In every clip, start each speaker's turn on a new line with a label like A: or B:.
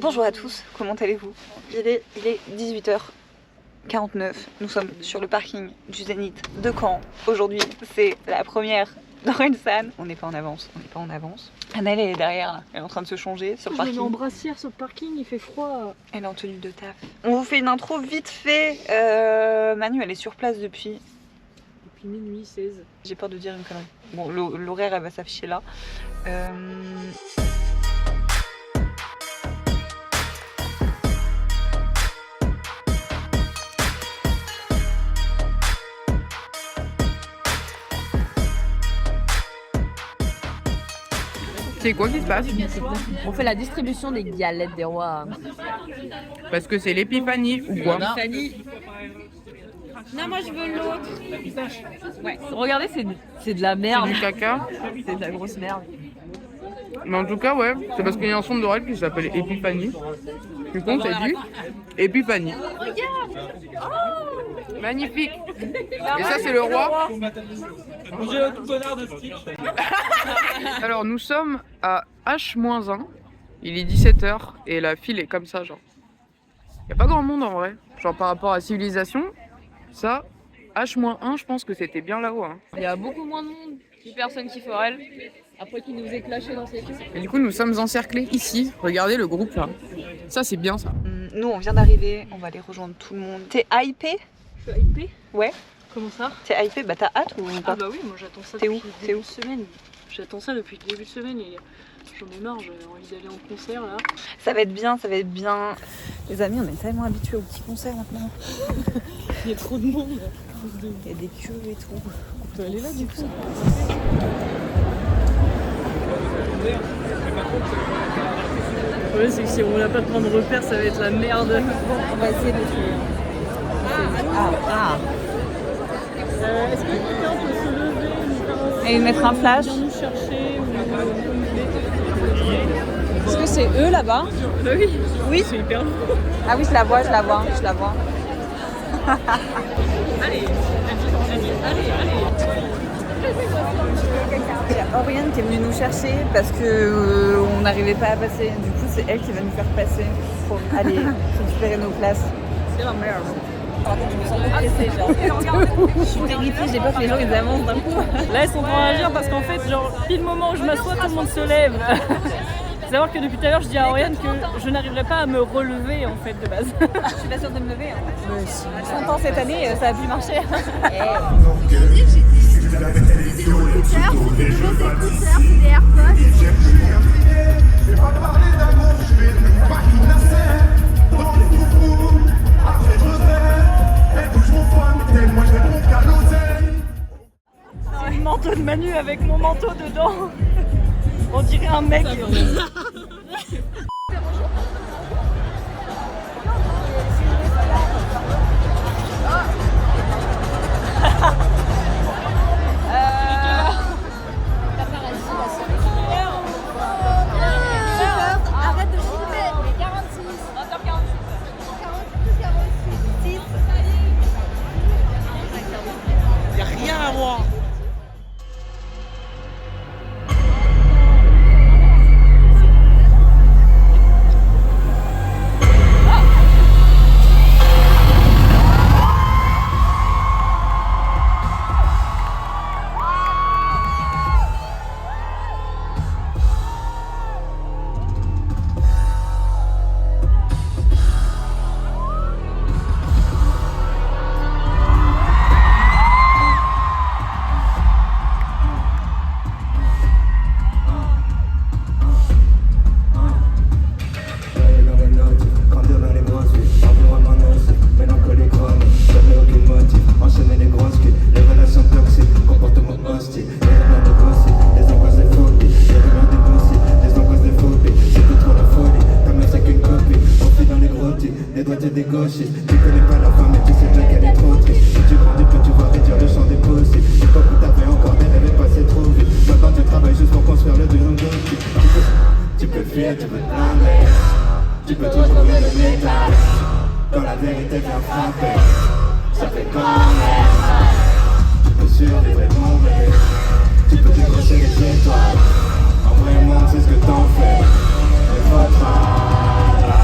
A: Bonjour à tous, comment allez-vous? Il est 18h49, nous sommes sur le parking du Zénith de Caen. Aujourd'hui, c'est la première d'Orelsan. On n'est pas en avance, Annelle, elle est derrière, là. Elle est en train de se changer sur le parking.
B: Je me mets en brassière sur le parking, il fait froid.
A: Elle est en tenue de taf. On vous fait une intro vite fait. Manu, elle est sur place depuis
B: minuit 16.
A: J'ai peur de dire une connerie. Bon, l'horaire, elle va s'afficher là.
C: C'est quoi qui se passe?
B: On fait la distribution des galettes des rois.
C: Parce que c'est l'épiphanie ou quoi?
B: Non, moi je veux l'autre. Ouais. Regardez, c'est de la merde.
C: C'est du caca.
B: C'est de la grosse merde.
C: Mais en tout cas, ouais, c'est parce qu'il y a un son d'oreille qui s'appelle Épiphanie. Du coup, on s'est dit Épiphanie. Magnifique. Et ça, c'est le roi. Alors, nous sommes à H-1. Il est 17h et la file est comme ça, genre. Il n'y a pas grand monde en vrai. Genre, par rapport à civilisation, ça, H-1, je pense que c'était bien là-haut. Hein.
B: Il y a beaucoup moins de monde. Plus personne qui forelle. Après qu'il nous ait clashé dans ses trucs.
C: Et du coup, nous sommes encerclés ici. Regardez le groupe là. Ça, c'est bien ça.
A: Nous, on vient d'arriver. On va aller rejoindre tout le monde. T'es hypé?
B: Je suis hypée.
A: Ouais.
B: Comment ça?
A: T'es hypé? Bah, t'as hâte ou pas?
B: Ah, bah oui, moi j'attends ça
A: T'es
B: depuis
A: où?
B: le début de semaine. J'attends ça depuis le début de semaine et j'en ai marre. J'ai envie d'aller en concert là.
A: Ça va être bien, ça va être bien. Les amis, on est tellement habitués aux petits concerts maintenant.
B: Il y a trop de monde.
A: Il y a des queues et tout.
B: On peut aller là du coup. Ouais, c'est que si on n'a pas de point de repère, ça va être la merde.
A: On va essayer de trouver.
B: Est-ce que quelqu'un peut se lever
A: Et mettre un flash.
B: nous chercher
A: Est-ce que c'est eux là-bas?
B: Bah oui.
A: Oui.
B: C'est hyper lourd.
A: Ah oui, je la vois.
B: Allez,
A: Il y a Oriane qui est venue nous chercher parce que on n'arrivait pas à passer. Du coup, c'est elle qui va nous faire passer pour aller récupérer nos places.
B: C'est la merde.
A: Je me sens pressée, genre. Je suis terrifiée, j'ai peur que les gens ils avancent d'un coup.
B: Là, ils sont en train de réagir parce qu'en fait, genre, pile le moment où je m'assois, tout le monde se lève. Faut savoir que depuis tout à l'heure, je dis à Oriane que je n'arriverai pas à me relever en fait de base.
A: Je suis pas sûre de me lever. Hein. 100 ans cette année, ça a pu marcher.
B: C'est le manteau de Manu avec mon manteau dedans. On dirait un mec.
D: Arrête de filmer. 46. 46.
C: Y'a rien à voir.
E: Les doigts des gauchers, tu connais pas la femme mais tu sais bien qu'elle est trop triste. Si tu grandis plus tu vas réduire le champ des possibles. L'époque où t'avais encore des rêves est passé trop vite. Maintenant tu travailles juste pour construire le deuxième de tu peux fuir, tu peux te plaindre. Tu peux tout trouver le métal. Quand la vérité vient frapper, ça fait quand même. Tu peux survivre et tomber. Tu peux décrocher les étoiles. En vrai monde c'est ce que t'en fais. Mais votre âme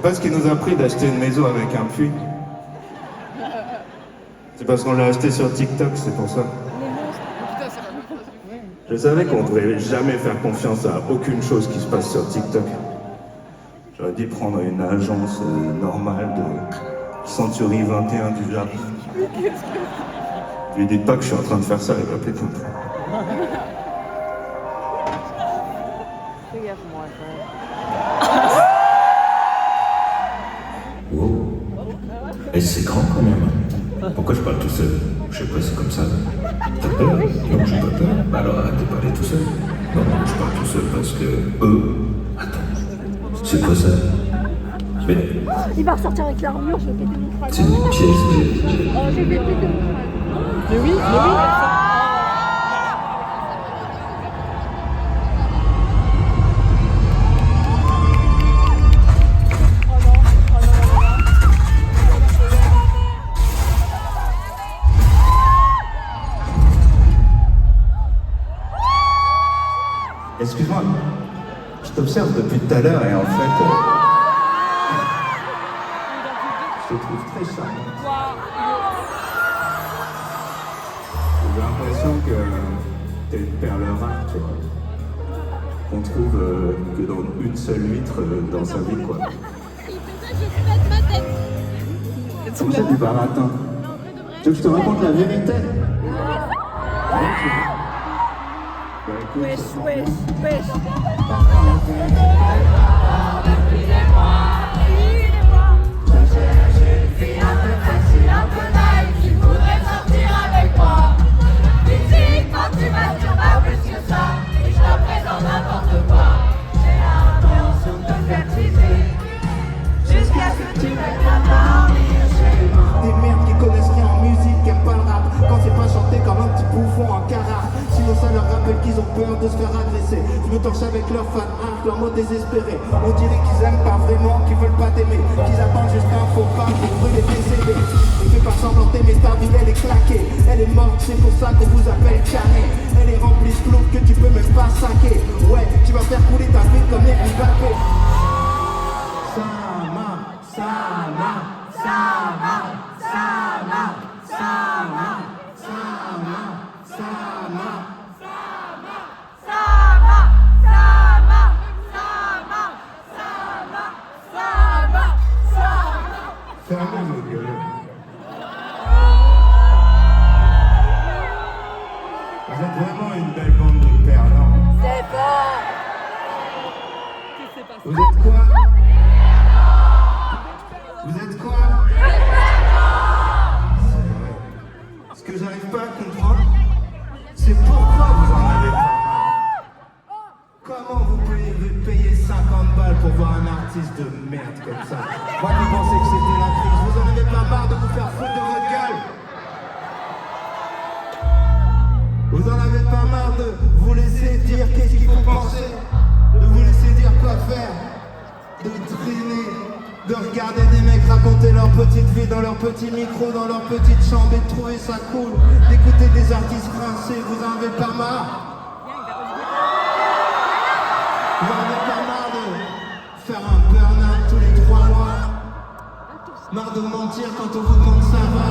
E: pas ce qui nous a pris d'acheter une maison avec un puits. C'est parce qu'on l'a acheté sur TikTok, c'est pour ça. Je savais qu'on ne pouvait jamais faire confiance à aucune chose qui se passe sur TikTok. J'aurais dû prendre une agence normale de Century 21 du Japon. Lui dites pas que je suis en train de faire ça, il va péter.
F: Wow. Et c'est grand quand même. Pourquoi je parle tout seul? Je sais pas, c'est comme ça. T'as peur? Non, j'ai pas peur. Bah alors arrête de parler tout seul. Non, je parle tout seul parce que eux... Attends, c'est quoi ça? Mais...
D: Il va ressortir avec l'armure, je vais péter mon crâne.
F: C'est une pièce
D: Oh, j'ai pété mon crâne.
B: Mais oui.
E: Excuse-moi, je t'observe depuis tout à l'heure et en fait, je te trouve très charmante. J'ai l'impression que t'es une perle rare, tu vois. Qu'on trouve que dans une seule huître dans sa vie, quoi. Comme ça, du baratin. Tu veux que je te raconte la vérité?
D: Wesh, wesh, wesh.
E: Des merdes qui connaissent rien en musique, qui aiment pas le rap. Quand c'est pas chanté comme un petit bouffon en carafe. Sinon ça leur rappelle qu'ils ont peur de se faire agresser. Je me torche avec leurs fans arc, leurs mots désespérés. On dirait qu'ils aiment pas vraiment, qu'ils veulent pas t'aimer, qu'ils attendent juste un faux pas pour brûler tes CD. Ne fais pas semblant d'aimer ta ville, elle est claquée. Elle est morte, c'est pour ça qu'on vous appelle carré. Elle est remplie de clous que tu peux même pas saquer. Ouais, tu vas faire couler ta vie comme les Mbappé. Sama, Sama, Sama, Sama, Sama, Sama, Sama. Fermez vos gueules. Vous êtes vraiment une belle bande de pères, non?
D: C'est pas.
E: Vous êtes quoi? Vous êtes quoi? C'est vrai. Ce que j'arrive pas à comprendre, c'est pourquoi vous en avez pas. Comment vous pouvez payer 50 balles pour voir un artiste de merde comme ça? Moi qui pensais que c'était la crise, vous en avez pas marre de vous faire foutre de votre gueule? Vous en avez pas marre de vous laisser dire qu'est-ce qu'il faut penser? De vous laisser dire quoi faire? De traîner, de regarder des mecs raconter leur petite vie dans leur petit micro, dans leur petite chambre et de trouver ça cool? D'écouter des artistes rincés, vous en avez pas marre? Vous en avez pas marre de faire un burn-out tous les 3 mois? Marre de mentir quand on vous demande ça va?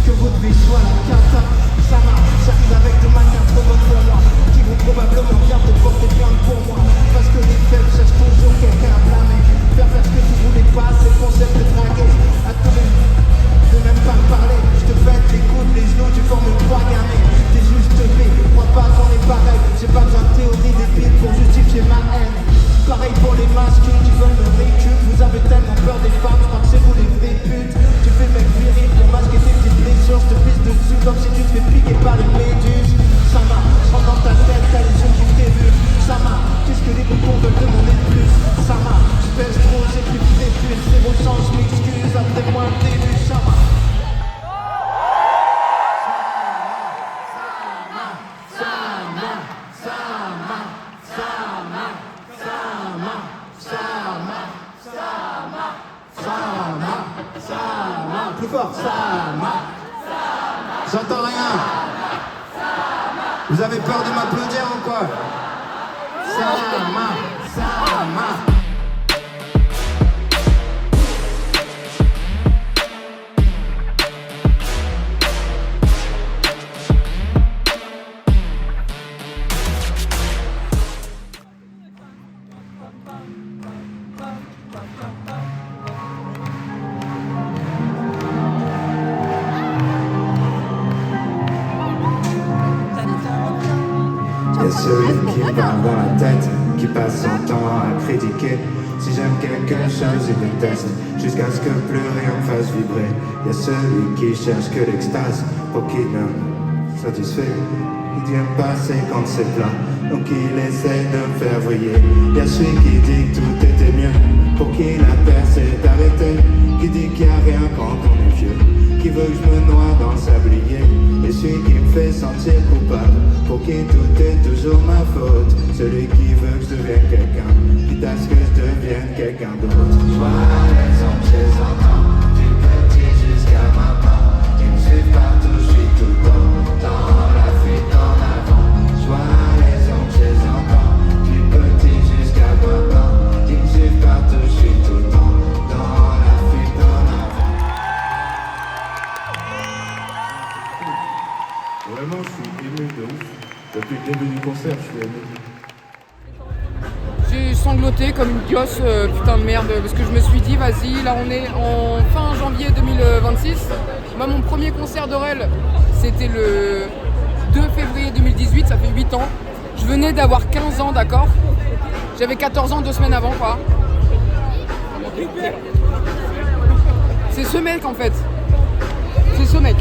E: Que votre vie soit la cata, ça marche, j'arrive avec de manière trop bonne pour moi, qui vont probablement bien te porter plainte pour moi. Parce que les faibles cherchent toujours quelqu'un à blâmer. Faire ce que tu voulais pas, c'est le concept de draguer. Attends, je vais même pas me parler, je te pète les coudes, les genoux, tu formes une croix gammée. T'es juste V, crois pas qu'on est pareil. J'ai pas besoin de théorie débile pour justifier ma haine. Pareil pour les masculins qui veulent me récup. Vous avez tellement peur des femmes, je crois que c'est vous les vraies putes. Tu fais le mec viril pour masquer tes petites blessures. Je te pisse dessus comme si tu te fais piquer par les méduses. Ça marche, je rentre dans ta tête, t'as les yeux qui t'évulent. Ça marche, qu'est-ce que les cocons veulent demander de plus? Ça marche, je pèse trop, j'ai plus de prépuce. Zéro chance, je m'excuse, après moi le début. Ça marche. Plus fort, Sama. J'entends rien. Vous avez peur de m'applaudir ou quoi? Sama, Sama. me parle dans la tête, qui passe son temps à critiquer. Si j'aime quelque chose, il déteste, jusqu'à ce que plus rien me fasse vibrer. Y'a celui qui cherche que l'extase, pour qu'il me satisfait. Il vient passer quand c'est plat, donc il essaie de me faire vriller. Y'a celui qui dit que tout était mieux, pour qui la terre s'est arrêtée. Qui dit qu'il n'y a rien quand on est vieux, qui veut que je me noie dans le sablier. Et celui qui me fait sentir coupable, pour qui tout est toujours ma faute. Celui qui veut que je devienne quelqu'un, quitte à ce que je devienne quelqu'un d'autre. Je vois les hommes chez enfants, du petit jusqu'à maman. Ils me suivent partout, je suis tout le temps dans la fuite en avant. Je vois les hommes chez enfants, du petit jusqu'à maman. Ils me suivent partout, je suis tout le temps dans la fuite en avant. Vraiment, je suis ému de ouf. Depuis le début du concert, je suis ému.
C: J'ai sangloté comme une gosse, putain de merde, parce que je me suis dit, vas-y, là on est en fin janvier 2026. Moi, mon premier concert d'Aurel, c'était le 2 février 2018, ça fait 8 ans. Je venais d'avoir 15 ans, d'accord? J'avais 14 ans 2 semaines avant, quoi. C'est ce mec, en fait. C'est ce mec.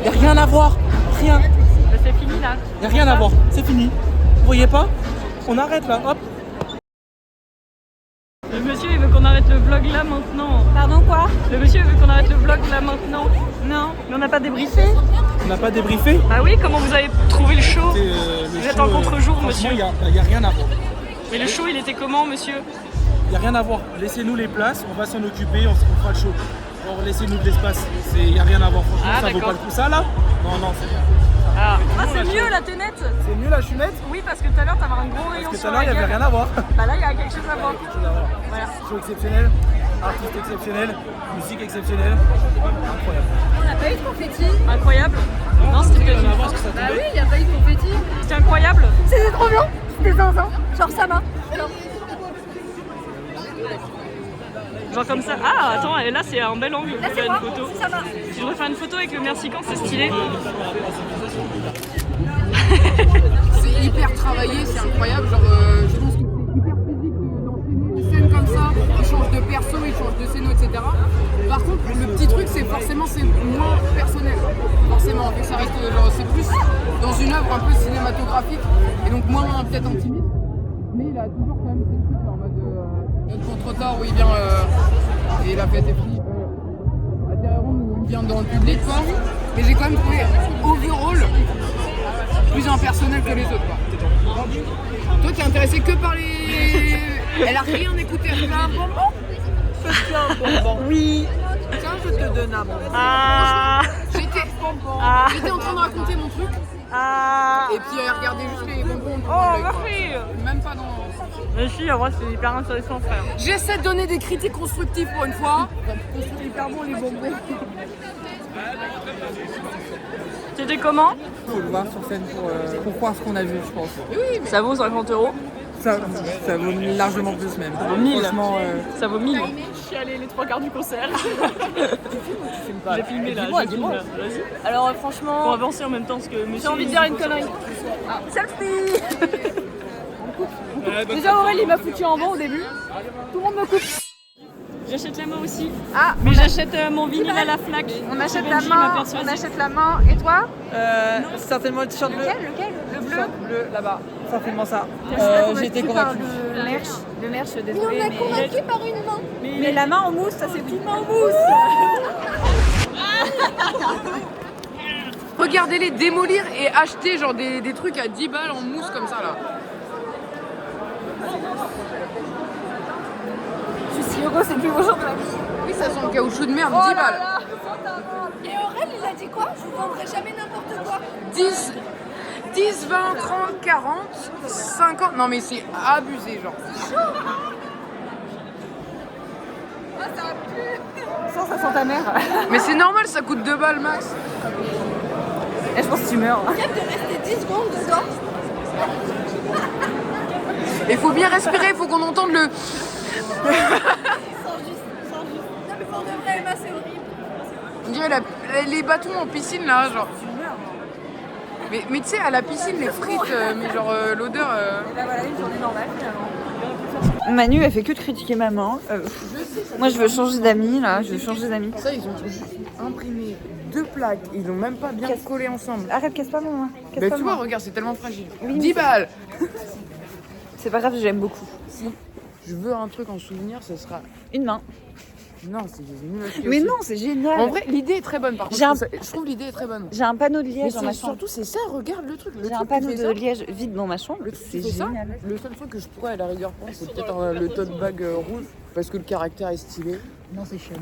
G: Y'a rien à voir, rien.
B: C'est fini là.
G: Y'a rien à voir, c'est fini. Vous voyez pas? On arrête là, hop.
B: Le monsieur il veut qu'on arrête le vlog là maintenant.
A: Pardon, quoi?
B: Le monsieur veut qu'on arrête le vlog là maintenant. Non, mais on n'a pas débriefé.
G: On n'a pas débriefé.
B: Ah oui, comment vous avez trouvé le show?
G: Le
B: Vous êtes
G: show,
B: en contre-jour,
G: franchement,
B: monsieur.
G: Y a rien à voir.
B: Mais le show il était comment, monsieur?
G: Y a rien à voir. Laissez-nous les places, on va s'en occuper, on fera le show. Alors laissez-nous de l'espace. Y a rien à voir. Franchement,
B: Ah,
G: ça vaut
B: d'accord.
G: pas le coup. Ça là? Non, c'est bien.
B: Ah, c'est mieux là, t'es nette.
G: C'est mieux la chumette?
B: Oui, parce que tout à l'heure t'avais un gros rayon
G: Parce que tout
B: sur
G: à l'heure,
B: la
G: y avait
B: gueule.
G: rien à voir.
B: Bah là, il y a quelque chose à voir. Voilà.
G: Show exceptionnel, artiste exceptionnel, musique exceptionnelle. Incroyable.
D: On n'a pas eu de confetti.
B: Incroyable. Non, c'était peut-être
G: Rien à
B: une
G: voir
B: fois.
G: parce que ça
D: Bah
G: tombait.
D: oui, il n'y a pas eu de confetti.
B: C'était incroyable.
D: C'était trop bien. C'était zinzin. Genre ça va.
B: Genre comme ça. Ah, attends, et là c'est un bel angle
D: Là
B: pour
D: c'est
B: faire
D: moi.
B: une photo.
D: Ça va.
B: Je voudrais faire une photo avec le merci quand, c'est stylé.
C: C'est hyper travaillé, c'est incroyable. Genre, je pense que c'est hyper physique d'enchaîner des scènes comme ça. Ils changent de perso, ils changent de scéno, etc. Par contre, le petit truc, c'est forcément c'est moins personnel. Forcément, ça reste genre, c'est plus dans une œuvre un peu cinématographique et donc moins peut-être intimiste. Mais il a toujours quand même ces trucs en mode notre contre-tard où il vient et la fête est finie. À Terre-Ronde où il vient dans le public, quoi. Mais j'ai quand même trouvé overall plus impersonnel que les autres, quoi. Toi, t'es intéressé que par les. Elle a rien écouté. Elle a un bonbon.
G: Oui.
C: Tiens, je te donne un bonbon.
B: Ah,
C: J'étais en train de raconter mon truc
B: ah.
C: et puis elle regardait juste les bonbons.
B: Oh, merci.
C: Même pas dans.
B: Mais si, en vrai, c'est hyper intéressant, frère.
C: J'essaie de donner des critiques constructives pour une fois. Hyper bon les bonbons.
B: C'était comment?
H: Faut le voir sur scène pour croire ce qu'on a vu, je pense.
B: Ça vaut 50 €.
H: Ça vaut largement plus même. Ça
B: vaut 1000.
H: Franchement,
B: Ça vaut 1000. Je suis allée les 3 quarts du concert. J'ai filmé là, je filme. Vas-y.
D: Alors franchement,
B: On va avancer en même temps parce que monsieur.
D: j'ai envie de dire une connerie. Selfie. Déjà Aurel il m'a foutu en banc au début. Tout le monde me coupe.
B: J'achète la main aussi.
D: Ah,
B: Mais j'achète mon vinyle à la flaque.
D: on achète la
B: Benji m'a
D: main.
B: persuadé.
D: On achète la main. Et toi?
H: certainement le t-shirt bleu.
D: Lequel? Le bleu.
H: Bleu là-bas, certainement ça. J'ai été convaincu.
D: Le merch, désolé.
B: Mais on a
D: convaincu par une main.
B: Mais
D: la main en mousse, ça c'est une main en mousse.
C: Regardez-les démolir et acheter genre des trucs à 10 balles en mousse comme ça là.
D: Je suis si heureux, c'est le plus beau jour de ma vie.
C: Oui, ça sent le caoutchouc de merde, 10 balles.
D: Et Aurel, il a dit quoi? Je vous vendrai jamais n'importe quoi.
C: 10, 20, 30, 40, 50. Non mais c'est abusé genre.
D: Ça sent ta mère.
C: Mais c'est normal, ça coûte 2 balles max.
D: Et je pense que tu meurs.
I: Capable de rester 10 secondes dedans.
C: Il faut bien respirer, il faut qu'on entende le.
I: Sans juste. Non mais pour de vrai, Emma, c'est horrible.
C: On dirait les bâtons en piscine là, genre. Mais tu sais, à la piscine, les frites, mais genre l'odeur.
B: Et là voilà, une journée normale finalement.
A: Manu, elle fait que de critiquer maman. Moi, je veux changer d'amis, là. Je veux changer d'amis.
C: Ça, ils ont juste imprimé 2 plaques. Ils ont même pas bien collé ensemble.
A: Arrête, casse pas maman.
C: Bah tu vois, regarde, c'est tellement fragile. 10 balles.
A: C'est pas grave, j'aime beaucoup.
C: Si je veux un truc en souvenir, ce sera...
A: Une main.
C: Non, c'est nul à chier
A: Mais
C: aussi.
A: non, c'est génial.
C: En vrai, l'idée est très bonne par contre. Je trouve l'idée est très bonne.
A: J'ai un panneau de liège
C: Mais
A: dans ma chambre.
C: surtout, c'est ça, regarde le truc.
A: J'ai un panneau de liège vide dans ma chambre. C'est génial.
C: Le seul truc que je pourrais à la rigueur prendre, c'est peut-être le tote bag rouge, parce que le caractère est stylé.
H: Non, c'est chum.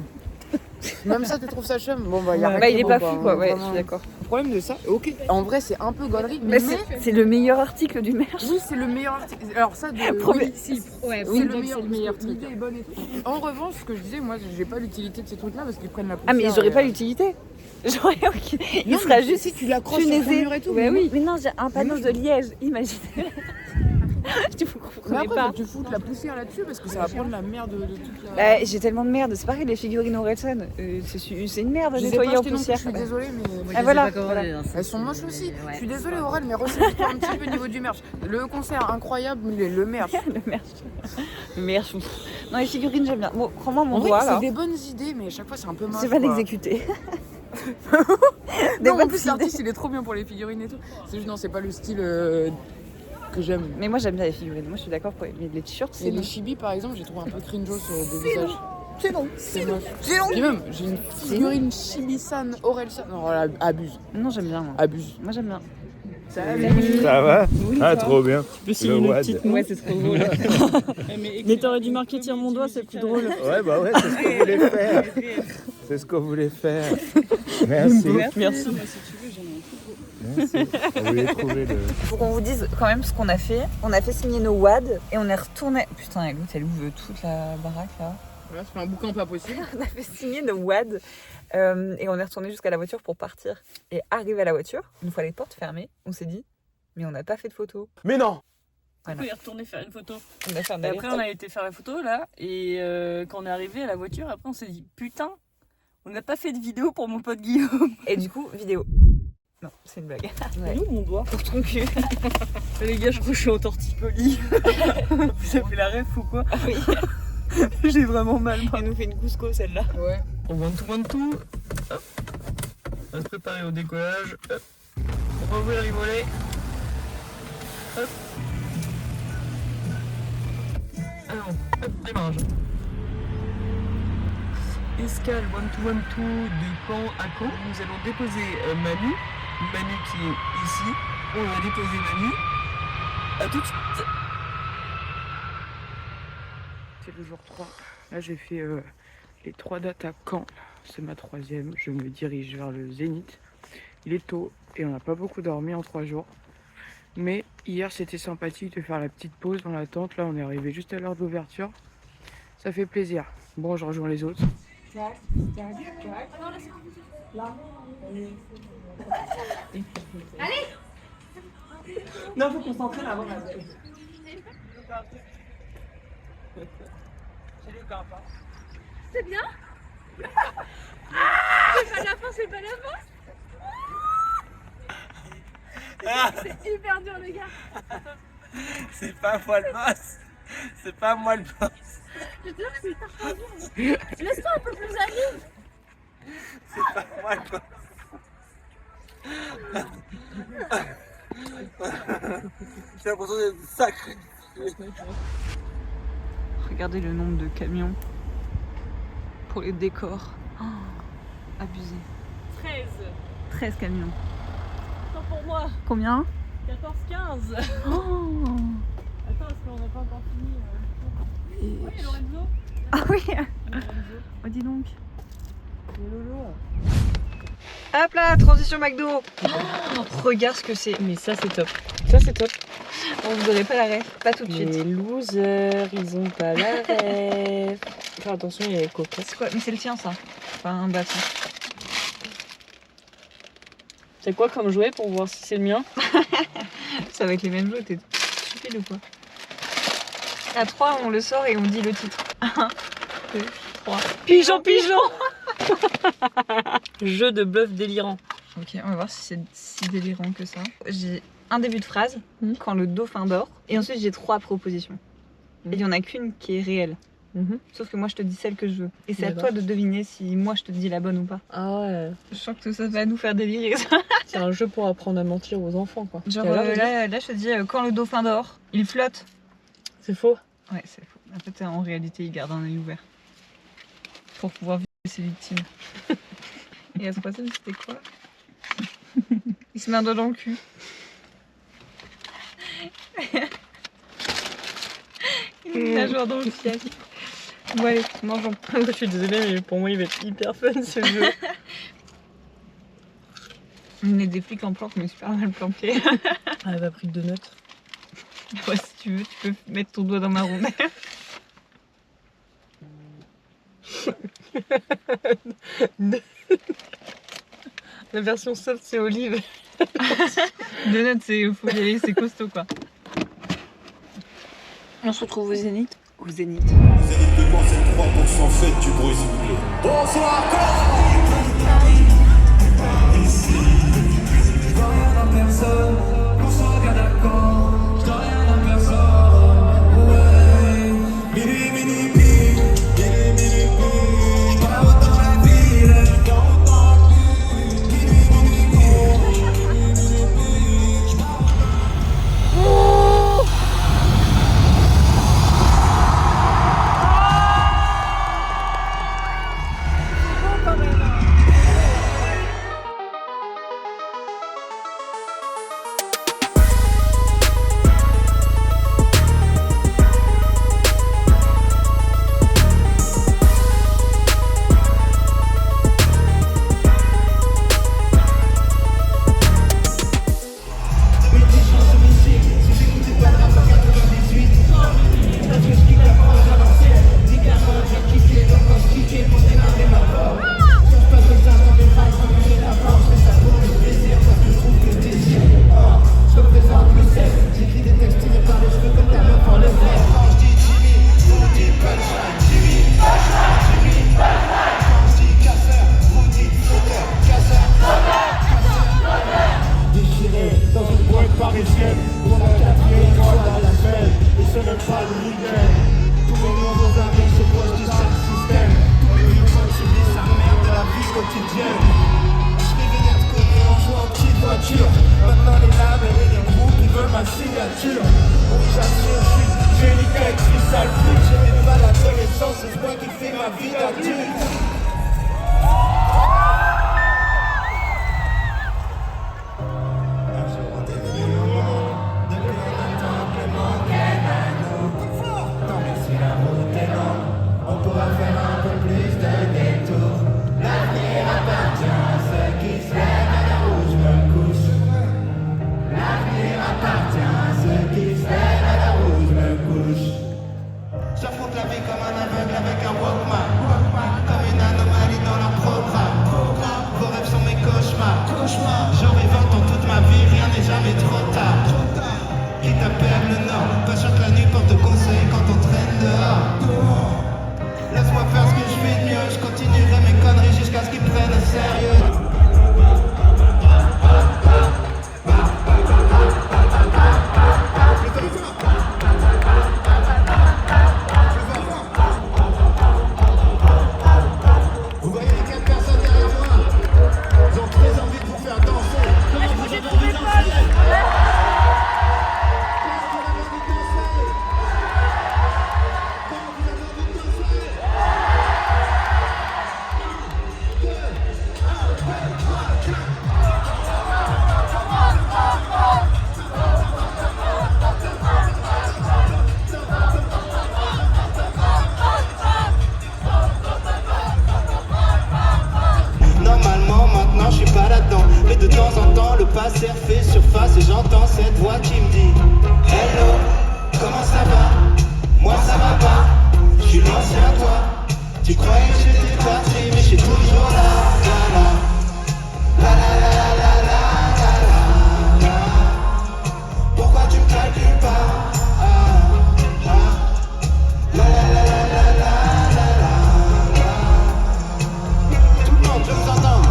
C: Même ça, tu trouves ça chum? Bon, bah, y a rien
A: Bah,
C: qui
A: il est
C: vaut
A: pas
C: pas,
A: fou,
C: hein,
A: quoi. Ouais,
C: vraiment.
A: je suis d'accord.
C: Le problème de ça, ok, en vrai, c'est un peu gaulerie,
A: Mais
C: mais
A: c'est le meilleur article du merch.
C: oui, c'est le meilleur article. Alors, ça, de.
A: Premier-
C: Oui, si,
H: Ouais,
C: c'est
H: oui,
C: le meilleur,
B: c'est le meilleur truc.
C: l'idée est bonne et tout. En revanche, ce que je disais, moi, j'ai pas l'utilité de ces trucs-là parce qu'ils prennent la poussière.
A: Ah, mais j'aurais
C: et,
A: pas l'utilité. J'aurais aucun. Il
C: Non,
A: sera
C: mais
A: juste
C: si tu l'accroches sur ton
A: punaisé.
C: mur et tout.
A: Ouais,
C: mais
A: oui. Mais non, j'ai un panneau de liège, imaginez. Je vous
C: Mais
A: comprenez
C: après,
A: pas.
C: faut que tu foutes la poussière là-dessus parce que ça va prendre la merde de toute la.
A: Bah, j'ai tellement de merde. C'est pareil, les figurines Orelsan. C'est une merde à
C: Je les ai
A: nettoyer
C: pas
A: en
C: achetées non plus,
A: poussière.
C: je suis désolée, mais.
A: Ah, voilà.
C: Elles sont moches aussi. Je suis désolée, Aurel, mais ressaisis-toi un petit peu au niveau du merch. Le concert incroyable, mais le merch.
A: Le merch. Le merch. Non, les figurines, j'aime bien. Bon, prends-moi mon
C: En vrai,
A: doigt
C: c'est
A: là.
C: des bonnes idées, mais à chaque fois, c'est un peu moche.
A: C'est pas
C: quoi.
A: l'exécuter.
C: Non, en
A: bonnes
C: plus,
A: idées.
C: l'artiste, il est trop bien pour les figurines et tout. C'est juste, non, c'est pas le style que j'aime.
A: Mais moi, j'aime bien les figurines. Moi, je suis d'accord pour les t-shirts.
C: Et
A: C'est
C: les
A: bon.
C: chibi, par exemple, j'ai trouvé un peu cringos de visage.
A: C'est long.
C: C'est moche.
A: C'est long.
C: Et même, j'ai une figurine Chibi-san, Aurel-san. Non, voilà, abuse.
A: Non, j'aime bien. Moi,
C: Abuse.
A: moi j'aime bien.
F: Ça va? Ah, trop bien. Le WAD.
A: Ouais, c'est trop drôle.
B: Mais t'aurais dû marquer tire mon doigt, c'est plus drôle.
F: Ouais, bah ouais, c'est ce qu'on voulait faire. C'est ce qu'on voulait faire. Merci.
A: Merci.
F: Merci. On voulait trouver le...
A: Faut qu'on vous dise quand même ce qu'on a fait. On a fait signer nos WAD et on est retourné. Putain, l'autre, elle ouvre toute la baraque là.
C: Voilà, c'est un bouquin pas possible.
A: On a fait signer nos WAD et on est retourné jusqu'à la voiture pour partir. Et arrivé à la voiture, une fois les portes fermées, on s'est dit, mais on n'a pas fait de photo.
F: Mais non!
B: On est retourné faire une photo.
A: On a fait un
B: Et après, on
A: aller-retour.
B: a été faire la photo là, et quand on est arrivé à la voiture, après on s'est dit putain, on n'a pas fait de vidéo pour mon pote Guillaume.
A: Et du coup, vidéo. Non, c'est une blague. Ouais.
B: Nous, mon doigt.
A: Pour ton cul.
B: Les gars, je crois que je suis en torticolis. Vous avez la ref ou quoi?
A: Ah oui.
B: J'ai vraiment mal.
A: Elle nous fait une couscous celle-là.
C: Ouais.
B: On va tout. Hop. On va se préparer au décollage. Hop. On va ouvrir les volets. Hop. Alors, hop, démarrage. Escale 1212 de Caen à Caen. Nous allons déposer Manu. Manu qui est ici. On va déposer Manu. À tout de suite.
C: C'est le jour 3. Là, j'ai fait les 3 dates à Caen. C'est ma 3e. Je me dirige vers le Zénith. Il est tôt et on n'a pas beaucoup dormi en 3 jours. Mais hier, c'était sympathique de faire la petite pause dans la tente. Là, on est arrivé juste à l'heure d'ouverture. Ça fait plaisir. Bon, je rejoins les autres.
B: Non, faut concentrer là avant la
D: C'est bien. C'est pas la fin, c'est pas la fin. C'est hyper dur, les gars.
G: C'est pas moi le boss. C'est pas moi le boss.
D: Je te jure que c'est hyper dur. Laisse-toi un peu plus à vivre.
G: C'est pas moi le boss. J'ai l'impression d'être sacré.
A: Regardez le nombre de camions pour les décors. Oh, abusé.
B: 13.
A: 13 camions.
B: Attends pour moi.
A: Combien?
B: 14-15.
A: Oh.
B: Attends, est-ce qu'on n'a pas encore fini Oui, Lorenzo.
A: Ah oui.
B: Lorenzo.
A: Oh, dis donc.
B: Et Lolo.
A: Hop là, transition McDo. Oh, regarde ce que c'est.
B: Mais ça, c'est top. Ça, c'est top.
A: Bon, vous n'aurez pas la ref, pas tout de suite.
B: Les losers, ils ont pas la rêve. Faire attention, il y a les cocottes.
A: C'est quoi? Mais c'est le tien ça. Enfin, un bâton.
B: C'est quoi comme jouet pour voir si c'est le mien?
A: C'est avec les mêmes jeux, t'es stupide ou quoi? À 3, on le sort et on dit le titre. 1, 2, 3.
B: Pigeon, pigeon. Jeu de bluff délirant.
A: Ok, on va voir si c'est si délirant que ça. J'ai un début de phrase, quand le dauphin dort, et ensuite j'ai 3 propositions. Et il n'y en a qu'une qui est réelle. Sauf que moi je te dis celle que je veux. Et c'est à toi de deviner si moi je te dis la bonne ou pas.
H: Ah ouais.
A: Je sens que ça va nous faire délirer ça.
H: C'est un jeu pour apprendre à mentir aux enfants quoi.
A: Genre là je te dis quand le dauphin dort, il flotte.
H: C'est faux.
A: Ouais c'est faux. En fait en réalité il garde un œil ouvert. Pour pouvoir vivre ses victimes. Et la troisième c'était quoi? Il se met un doigt dans le cul. Il met un joueur dans le fiac. Bon allez, mangeons.
H: Je suis désolée mais pour moi il va être hyper fun ce jeu.
A: On est des flics en planque mais super mal planqués.
H: Ah, elle a pris 2 notes.
A: Ouais, si tu veux, tu peux mettre ton doigt dans ma rondelle.
H: La version soft c'est Olive.
A: 2 notes, c'est faut y aller, c'est costaud quoi. On se retrouve au Zénith. Au Zénith.
F: Zénith de Caen, c'est 3% fête du Brésil. Bonsoir, ici, je dois rien à personne, qu'on soit bien d'accord, je dois rien à personne, ouais, mini, mini, mini, mini, mini, je pars dans la ville, je pars dans la ville, mini, mini, mini, je pars maintenant les labels et les groupes, ils veulent ma signature. Oui, j'assure, je suis génique avec sale pute. J'ai mes pas l'adolescence, c'est moi qui fais ma vie d'adulte. Un jour on défile au monde, depuis un temps que mon gain à nous. Tant mieux si la route est longue, on pourra faire un peu plus de détours. L'avenir appartient à ceux qui se lèvent à l'heure où je me couche. L'avenir appartient à ceux qui se lèvent à l'heure où je me couche. J'affronte la vie comme un aveugle avec un Walkman, comme une anomalie dans leur programme. Vos rêves sont mes cauchemars. J'aurais 20 ans toute ma vie, rien n'est jamais trop tard. Quitte à perdre le nord, patiente la nuit porte conseil quand on traîne dehors. Laisse-moi faire ce que je fais de mieux, je continuerai mes conneries jusqu'à ce qu'ils prennent au sérieux. Vous voyez les 4 personnes derrière moi? Ils ont très envie de vous faire danser. Comment vous avez envie de danser? Normalement maintenant je suis pas là-dedans, mais de temps en temps le passé refait surface et j'entends cette voix qui me dit hello, comment ça va? Moi ça va pas, je suis l'ancien toi. Tu croyais que j'étais parti mais je suis toujours là. La la la la la la la la la. Pourquoi tu me calcules pas? La la la la la la la la. Tout le monde, je vous entends.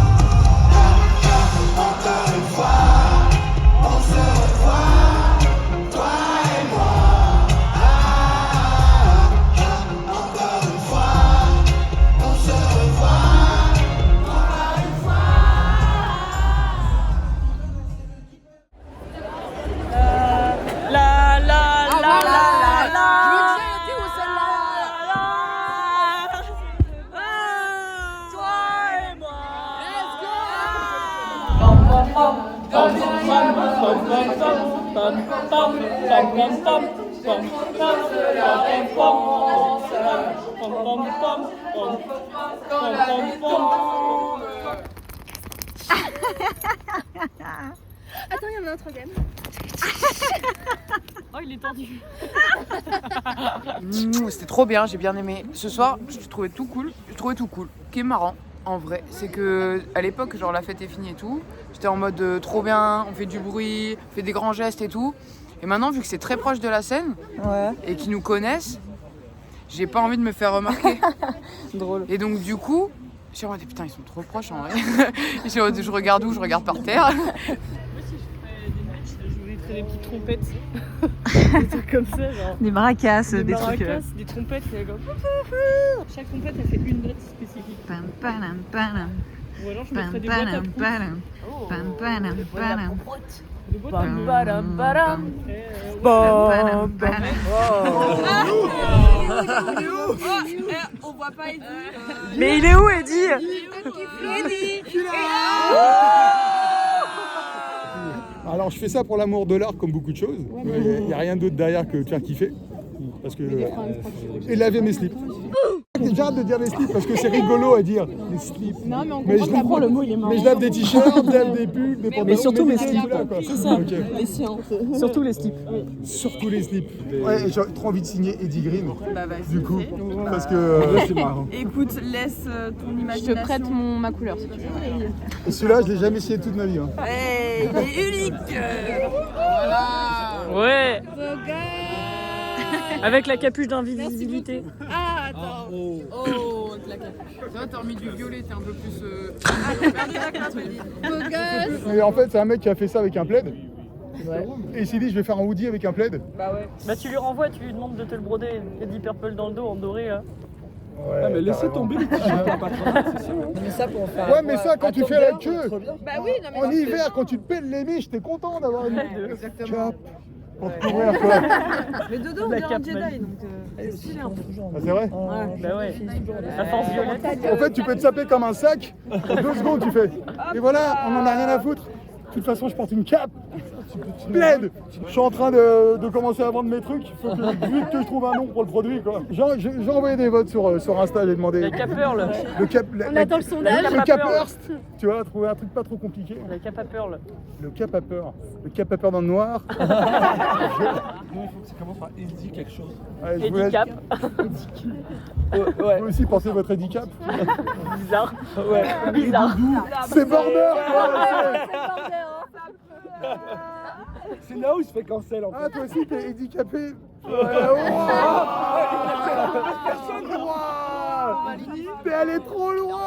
D: Attends, il y en a un troisième.
I: Oh, il est tendu.
C: C'était trop bien, j'ai bien aimé. Ce soir, je trouvais tout cool. Ce qui est marrant, en vrai, c'est que à l'époque, genre la fête est finie et tout, j'étais en mode trop bien, on fait du bruit, on fait des grands gestes et tout. Et maintenant, vu que c'est très proche de la scène et qu'ils nous connaissent, j'ai pas envie de me faire remarquer.
H: Drôle.
C: Et donc du coup, je suis en mode putain, ils sont trop proches en vrai. Je regarde où? Je regarde par terre.
I: Je mettrais des petites trompettes. Des trucs comme ça, genre.
A: Des maracas, des trucs.
I: Maracas, des trompettes, comme... Chaque trompette, elle fait une note spécifique.
A: Pam, panam, panam.
I: Ou alors je
A: Pam,
I: mettrais des boîtes à
A: panam,
I: prout.
A: panam. Pam, panam, panam.
I: Des boîtes à
H: Bam,
I: prout.
H: badam, badam.
A: Panam, panam.
D: On voit pas Eddie.
H: Mais il est où, Eddie?
J: Alors je fais ça pour l'amour de l'art comme beaucoup de choses. Il n'y a rien d'autre derrière que de faire kiffer. Parce que... Et laver mes slips. J'arrête de dire les slips parce que c'est rigolo à dire les slips.
I: Non, mais on
J: Mais
I: comprend qu'après le mot il est marrant.
J: mais je lave des t-shirts, je lave des pulls, des pantalons.
H: Mais surtout mes
J: des
H: slips.
J: là, quoi.
I: C'est ça,
J: Ok.
I: les siens.
H: Surtout les slips.
J: Surtout les slips. Ouais, et j'ai trop envie de signer Eddie Green.
H: Bah vas-y.
J: Du coup, parce que c'est marrant.
H: Écoute, laisse ton
I: Je
H: imagination.
I: te prête ma couleur si tu veux.
J: Et celui-là, je l'ai jamais essayé toute ma vie. Hein.
H: Hey, il est unique.
I: Ouais.
H: Avec la capuche d'invisibilité.
D: Ah, attends.
H: Oh, de la capuche.
C: Ça va, t'as remis du violet, t'es un peu plus...
D: Beau gosse.
J: Mais en fait, c'est un mec qui a fait ça avec un plaid. Et il s'est dit, je vais faire un hoodie avec un plaid.
H: Bah ouais. Bah tu lui renvoies, tu lui demandes de te le broder. Eddie Purple dans le dos en doré là.
J: Ouais,
G: mais laissez tomber les t-shirts en patronat, c'est sûr.
H: Mais ça pour faire.
J: Ouais, mais ça, quand tu fais la queue,
D: Bah oui, non mais
J: en hiver, quand tu te pèles les miches, t'es content d'avoir une
C: Exactement.
J: cape pour te couvrir, quoi.
H: Mais Dodo, on
I: La
H: dirait un
I: cape
H: Jedi
I: magique.
H: donc c'est stylé un peu.
J: Ah, c'est vrai?
H: Ouais, bah ouais. La force violette.
J: En fait, tu peux te saper comme un sac, en 2 secondes, tu fais. Et voilà, on en a rien à foutre. De toute façon, je porte une cape. Plaid. Je suis en train de commencer à vendre mes trucs. Il faut que, vite que je trouve un nom pour le produit, quoi. J'ai envoyé des votes sur Insta, j'ai demandé.
H: La caperle.
J: Le cap,
D: on attend le sondage.
J: le cap Hearst. Tu vois, trouver un truc pas trop compliqué.
H: La cap à perle.
J: Le cap à peur. Le cap à peur dans le noir.
G: Non, il faut que ça commence par Eddie quelque chose.
J: Ouais, je voulais-
H: Handicap.
J: Vous aussi pensez votre handicap.
H: Bizarre. Ouais. Bizarre.
J: C'est border,
G: C'est là où il se fait cancel en fait.
J: Ah, toi aussi, t'es handicapé. Personne droit. Mais elle est trop loin.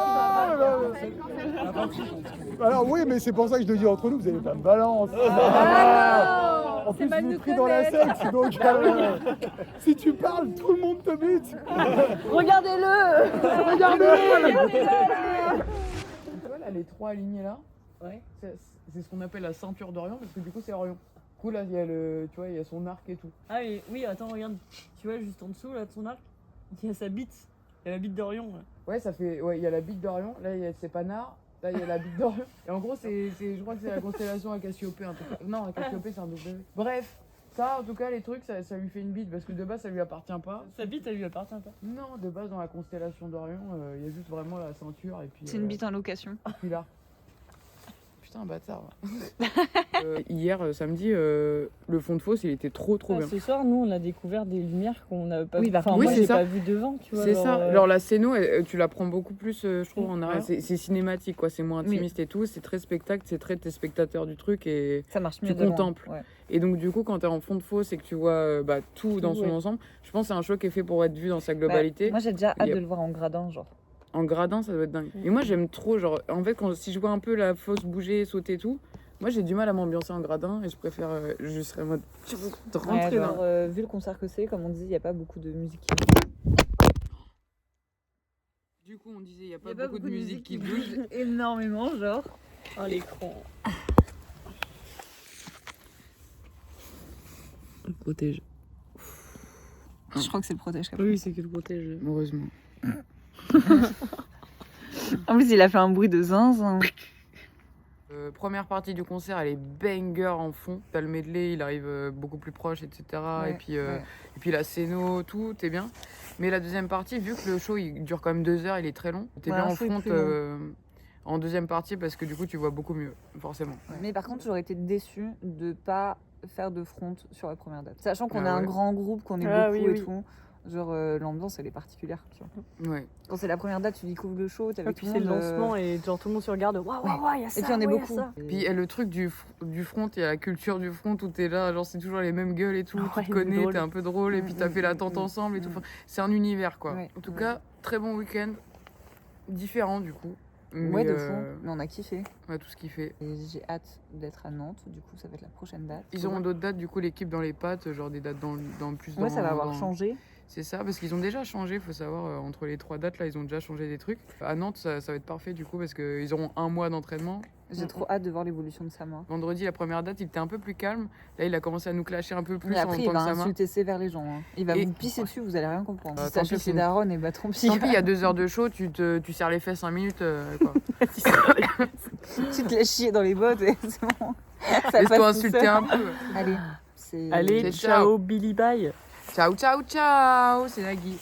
J: Alors oui, mais c'est pour ça que je le dis entre nous, vous avez pas de balance. En plus, vous êtes pris dans la secte, donc si tu parles, tout le monde te bute.
H: Regardez-le.
J: Regardez-le.
C: Tu vois là, les 3 alignés là, c'est ce qu'on appelle la ceinture d'Orion parce que du coup c'est Orion. Du coup là il y a tu vois, il y a son arc et tout.
H: Ah oui, attends, regarde. Tu vois juste en dessous là de son arc, il y a sa bite. Il y a la bite d'Orion. Là.
C: Ouais, ça fait, il y a la bite d'Orion, là il y a ses panards, là il y a la bite d'Orion. Et en gros je crois que c'est la constellation à Cassiopée un peu. Non, la Cassiopée c'est un W. Bref, ça en tout cas les trucs ça lui fait une bite parce que de base ça lui appartient pas.
H: Sa bite, elle lui appartient pas.
C: Non, de base dans la constellation d'Orion, il y a juste vraiment la ceinture et puis.
A: C'est une bite en location.
C: Puis là. Putain, bâtard. Hier, samedi, le fond de fosse, il était trop bien.
H: Ce soir, nous, on a découvert des lumières qu'on n'avait pas vues.
C: Oui,
H: moi,
C: c'est
H: j'ai
C: ça.
H: pas vu devant, tu vois.
C: C'est ça. Alors la scéno, tu la prends beaucoup plus, je trouve, en arrière.
H: Ouais.
C: C'est cinématique, quoi. C'est moins intimiste et tout. C'est très spectacle. C'est très t'es spectateur du truc et
H: Ça marche mieux
C: tu
H: de loin.
C: contemples.
H: Ouais.
C: Et donc du coup, quand t'es en fond de fosse et que tu vois tout dans son ensemble, je pense que c'est un show qui est fait pour être vu dans sa globalité.
H: Moi, j'ai déjà hâte
C: Et-
H: de le voir en gradin, genre.
C: En gradin, ça doit être dingue. Et moi, j'aime trop, genre, en fait, si je vois un peu la fosse bouger, sauter et tout, moi, j'ai du mal à m'ambiancer en gradin et je préfère, je serais en mode, de rentrer
H: genre,
C: dans...
H: vu le concert que c'est, comme on dit, il n'y a pas beaucoup de musique.
C: Du coup, on disait, il n'y a pas beaucoup de musique qui bouge.
H: Énormément, genre. Oh, l'écran.
C: Le protège.
A: Je crois que c'est le protège.
C: Oui, c'est qu'il le protège. Heureusement.
A: En plus, il a fait un bruit de zinzin.
C: Première partie du concert, elle est banger en fond. T'as le medley, il arrive beaucoup plus proche, etc.
A: Ouais,
C: et puis la scéno, tout est bien. Mais la deuxième partie, vu que le show il dure quand même 2 heures, il est très long. T'es bien en front en deuxième partie parce que du coup tu vois beaucoup mieux, forcément.
A: Mais par contre, j'aurais été déçue de pas faire de front sur la première date. Sachant qu'on
C: Ah
A: est un
C: ouais.
A: grand groupe, qu'on est beaucoup et tout. Genre l'ambiance elle est particulière. Tu vois.
C: Ouais.
A: Quand c'est la première date, tu découvres le show, t'es avec
H: Puis
A: tout
H: c'est
A: le
H: le
A: monde.
H: lancement et genre tout le monde se regarde. Waouh, waouh, il y a ça.
A: Et puis on est
H: ouais, y a
A: beaucoup.
H: ça.
C: Puis le truc du front, il y a la culture du front où t'es là, genre c'est toujours les mêmes gueules et tout,
H: Ouais,
C: tu te
H: c'est
C: connais,
H: drôle.
C: t'es un peu drôle et puis t'as fait la tente ensemble et tout. Enfin, c'est un univers quoi.
A: Ouais,
C: En tout
A: ouais.
C: cas, très bon week-end, différent du coup.
A: Ouais,
C: Mais,
A: de fou. Mais on a kiffé.
C: On a tout ce qu'il fait.
A: Et j'ai hâte d'être à Nantes. Du coup, ça va être la prochaine date.
C: Ils auront d'autres dates, du coup, l'équipe dans les pattes, genre des dates dans plus dans.
A: Ouais, ça va avoir changé.
C: C'est ça, parce qu'ils ont déjà changé, faut savoir, entre les 3 dates, là, ils ont déjà changé des trucs. À Nantes, ça va être parfait, du coup, parce qu'ils auront 1 mois d'entraînement.
A: J'ai trop hâte de voir l'évolution de Sama.
C: Vendredi, la première date, il était un peu plus calme. Là, il a commencé à nous clasher un peu plus
A: Mais
C: en
A: après,
C: tant
A: il
C: que
A: va
C: Sama.
A: insulter sévère les gens. Hein. Il va
C: Et-
A: vous pisser dessus, vous allez rien comprendre.
C: Tant
A: Si ça
C: pis,
A: pisse
C: c'est-
A: les darons, et bah tant pis.
C: Tant pis, il y a 2 heures de show, tu serres les fesses 5 minutes, quoi.
A: Tu te laisses chier dans les bottes et c'est bon. Ça passe
C: Laisse-toi
A: tout
C: insulter
A: seul.
C: un peu.
A: Allez,
H: Allez,
C: C'est
H: ciao, Billy, bye.
C: Ciao, ciao, ciao, c'est Nagui.